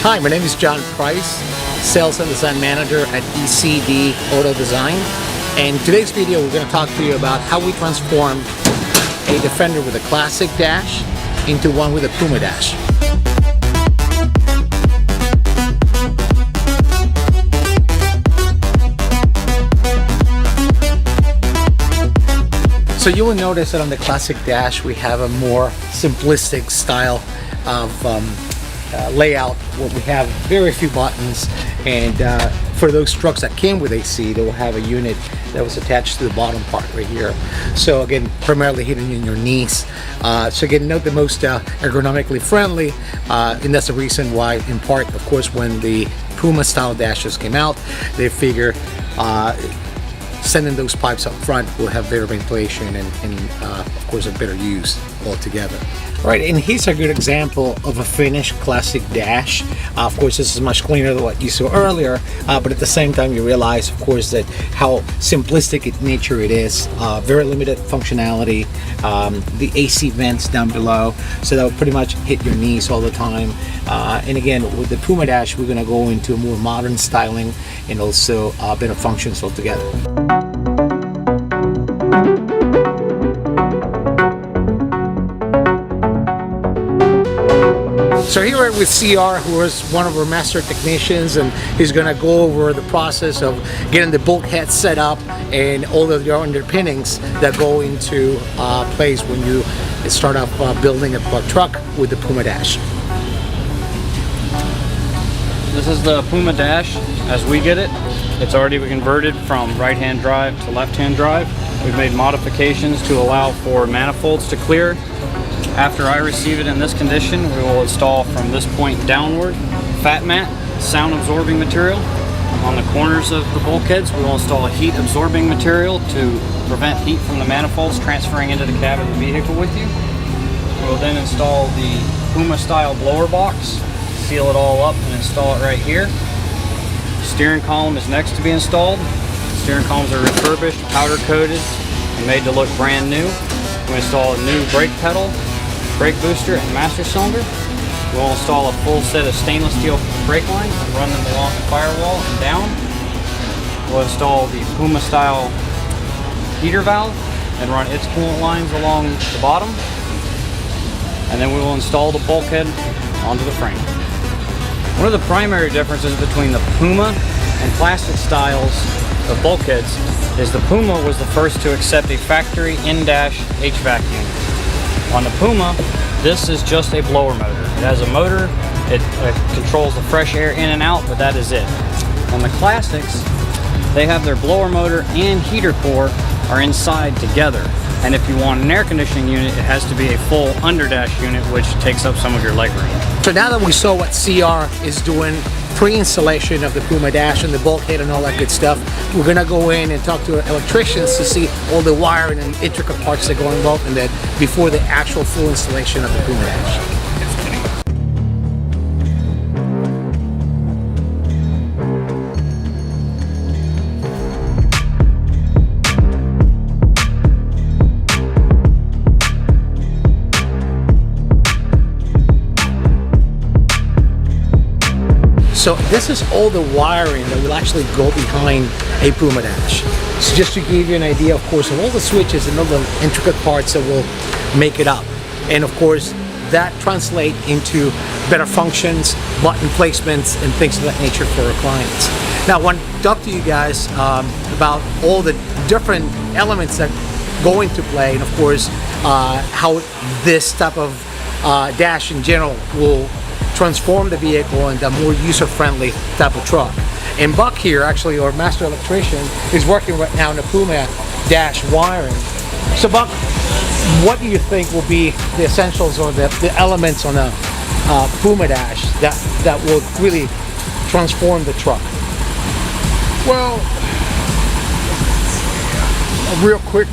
Hi, my name is John Price, Sales and Design Manager at E.C.D Auto Design. And in today's video, we're going to talk to you about how we transformed a Defender with a classic dash into one with a Puma dash. So you will notice that on the classic dash, we have a more simplistic style of layout. Where we have very few buttons, and for those trucks that came with AC, they will have a unit that was attached to the bottom part right here. So again, primarily hitting in your knees. So again, note the most ergonomically friendly, and that's the reason why, in part, of course, when the Puma style dashes came out, they figure sending those pipes up front will have better ventilation and of course a better use altogether. Right, and here's a good example of a Finnish classic dash. Of course, this is much cleaner than what you saw earlier, but at the same time you realize, of course, that how simplistic in nature it is. Very limited functionality. The AC vents down below, so that will pretty much hit your knees all the time. And again, with the Puma dash, we're going to go into a more modern styling and also better functions altogether. So here we're with CR, who is one of our master technicians, and he's going to go over the process of getting the bulkhead set up and all of the underpinnings that go into place when you start up building a truck with the Puma dash. This is the Puma dash as we get it. It's already converted from right-hand drive to left-hand drive. We've made modifications to allow for manifolds to clear. After I receive it in this condition, we will install from this point downward fat mat, sound absorbing material. On the corners of the bulkheads, we will install a heat absorbing material to prevent heat from the manifolds transferring into the cab of the vehicle with you. We will then install the Puma style blower box, seal it all up and install it right here. Steering column is next to be installed. Steering columns are refurbished, powder coated, and made to look brand new. We install a new brake pedal, brake booster, and master cylinder. We'll install a full set of stainless steel brake lines and run them along the firewall and down. We'll install the Puma style heater valve and run its coolant lines along the bottom. And then we will install the bulkhead onto the frame. One of the primary differences between the Puma and plastic styles of bulkheads is the Puma was the first to accept a factory in-dash HVAC unit. On the Puma, this is just a blower motor. It has a motor, it controls the fresh air in and out, but that is it. On the classics, they have their blower motor and heater core are inside together. And if you want an air conditioning unit, it has to be a full underdash unit, which takes up some of your legroom. So now that we saw what CR is doing pre-installation of the Puma dash and the bulkhead and all that good stuff, we're going to go in and talk to electricians to see all the wiring and intricate parts that go involved in that before the actual full installation of the Puma dash. So this is all the wiring that will actually go behind a Puma dash. So just to give you an idea, of course, of all the switches and all the intricate parts that will make it up. And of course, that translates into better functions, button placements, and things of that nature for our clients. Now, I want to talk to you guys about all the different elements that go into play, and of course, how this type of dash in general will transform the vehicle into a more user-friendly type of truck. And Buck here, actually, our master electrician, is working right now on the Puma dash wiring. So Buck, what do you think will be the essentials or the elements on a Puma dash that will really transform the truck? Well, a real quick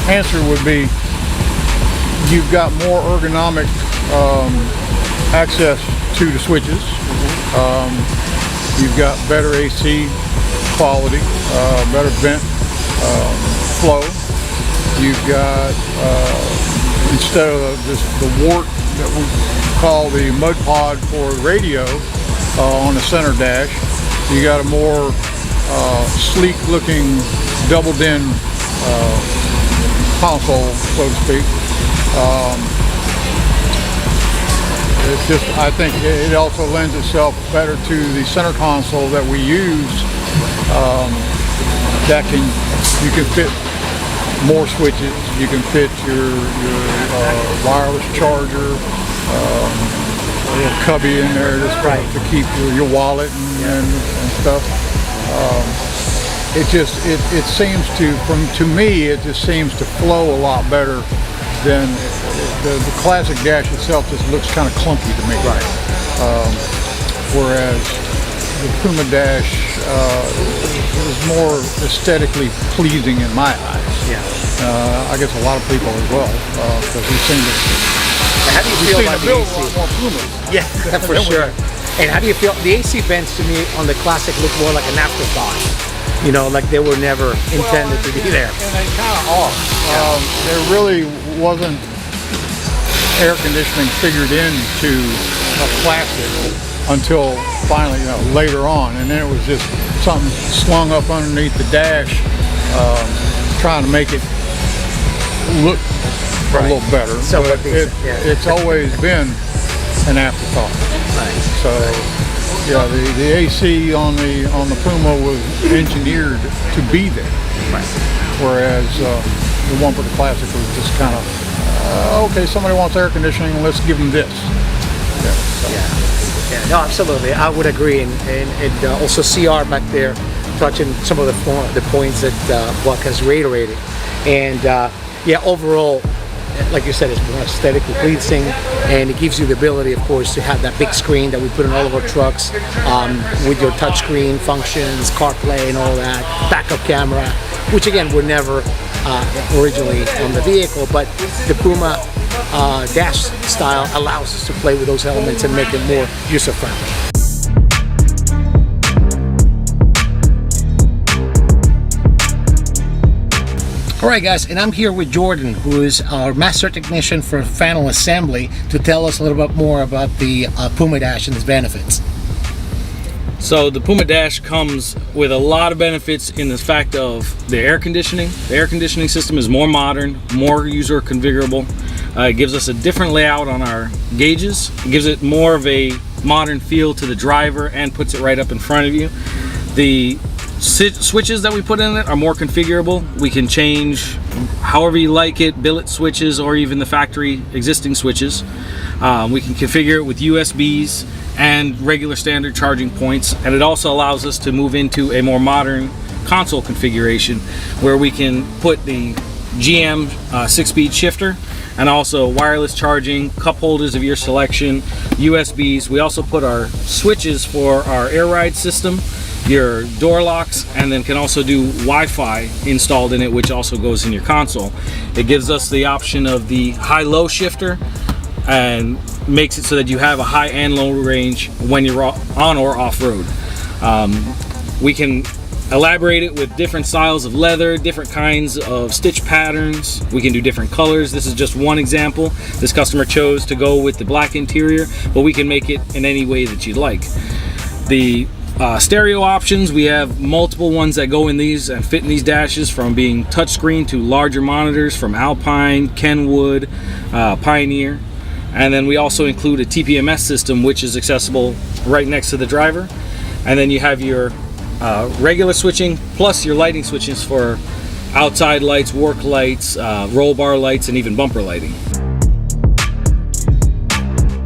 answer would be you've got more ergonomic access to the switches. You've got better AC quality, better vent flow. You've got, instead of just the wart that we call the mud pod for radio on the center dash. You got a more sleek looking double din console, so to speak. It's just, I think it also lends itself better to the center console that we use. You can fit more switches. You can fit your wireless charger, a little cubby in there to keep your wallet and stuff. It seems to me, it just seems to flow a lot better than the classic dash itself. Just looks kind of clunky to me. Right. Whereas the Puma dash is more aesthetically pleasing in my eyes. Yeah. I guess a lot of people as well, because we've seen this. How do you feel about the AC? More Pumas. Yeah, for sure. And how do you feel? The AC vents to me on the classic look more like an afterthought. You know, like they were never intended to be there. And they kind of are. There really wasn't air conditioning figured into a classic until finally, later on, and then it was just something slung up underneath the dash, trying to make it look a little better. So but it's always been an afterthought. Right. So yeah, the AC on the Puma was engineered to be there. Right. Whereas the one for the Classic was just kind of okay, somebody wants air conditioning, let's give them this. Yeah, no, absolutely. I would agree, and also CR back there, touching some of the points that Buck has reiterated, and yeah, overall, like you said, it's more aesthetically pleasing, and it gives you the ability, of course, to have that big screen that we put in all of our trucks, with your touchscreen functions, CarPlay, and all that, backup camera, which again were never originally on the vehicle, but the Puma dash style allows us to play with those elements and make it more user-friendly. Alright guys, and I'm here with Jordan, who is our master technician for final assembly, to tell us a little bit more about the Puma Dash and its benefits. So the Puma Dash comes with a lot of benefits in the fact of the air conditioning. The air conditioning system is more modern, more user configurable. It gives us a different layout on our gauges. It gives it more of a modern feel to the driver and puts it right up in front of you. The switches that we put in it are more configurable. We can change however you like it, billet switches or even the factory existing switches. We can configure it with USBs and regular standard charging points, and it also allows us to move into a more modern console configuration where we can put the GM 6-speed shifter and also wireless charging, cup holders of your selection, USBs. We also put our switches for our air ride system, your door locks, and then can also do Wi-Fi installed in it, which also goes in your console. It gives us the option of the high-low shifter and makes it so that you have a high and low range when you're on or off-road. We can elaborate it with different styles of leather, different kinds of stitch patterns. We can do different colors. This is just one example. This customer chose to go with the black interior, but we can make it in any way that you'd like. The stereo options, we have multiple ones that go in these and fit in these dashes, from being touchscreen to larger monitors from Alpine, Kenwood, Pioneer. And then we also include a TPMS system, which is accessible right next to the driver. And then you have your regular switching plus your lighting switches for outside lights, work lights, roll bar lights, and even bumper lighting.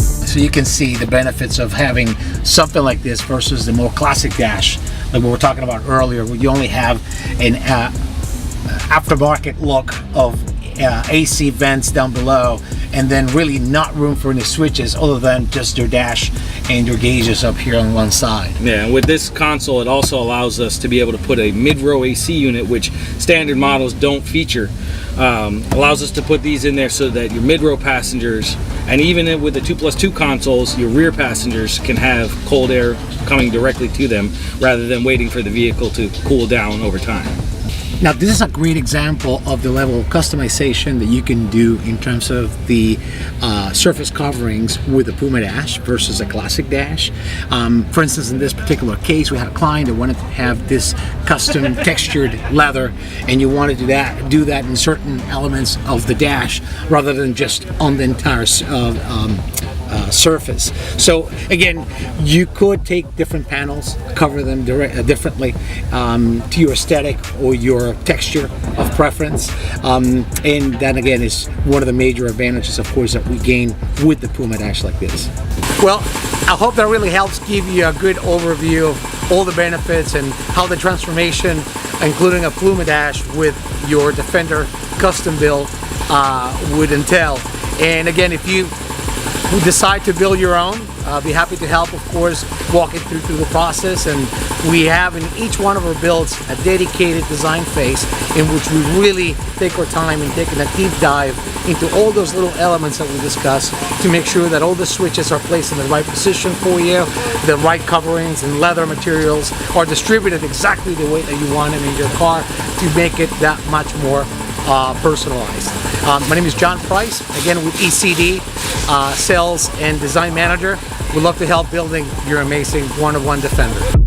So you can see the benefits of having something like this versus the more classic dash, like we were talking about earlier, where you only have an aftermarket look of AC vents down below, and then really not room for any switches other than just your dash and your gauges up here on one side. Yeah, and with this console, it also allows us to be able to put a mid-row AC unit, which standard models don't feature. Allows us to put these in there so that your mid-row passengers, and even with the 2+2 consoles, your rear passengers can have cold air coming directly to them rather than waiting for the vehicle to cool down over time. Now this is a great example of the level of customization that you can do in terms of the surface coverings with the Puma dash versus a classic dash. For instance, in this particular case, we had a client that wanted to have this custom textured leather, and you wanted to do that in certain elements of the dash rather than just on the entire surface. So again, you could take different panels, cover them differently to your aesthetic or your texture of preference, and that again is one of the major advantages, of course, that we gain with the Puma dash like this. Well, I hope that really helps give you a good overview of all the benefits and how the transformation, including a Puma dash with your Defender custom build, would entail. And again, if you decide to build your own, I'll be happy to help, of course, walk it through the process. And we have in each one of our builds a dedicated design phase in which we really take our time and taking a deep dive into all those little elements that we discussed to make sure that all the switches are placed in the right position for you, the right coverings and leather materials are distributed exactly the way that you want them in your car to make it that much more personalized. My name is John Price, again with E.C.D, Sales and Design Manager. We'd love to help building your amazing one-of-one Defender.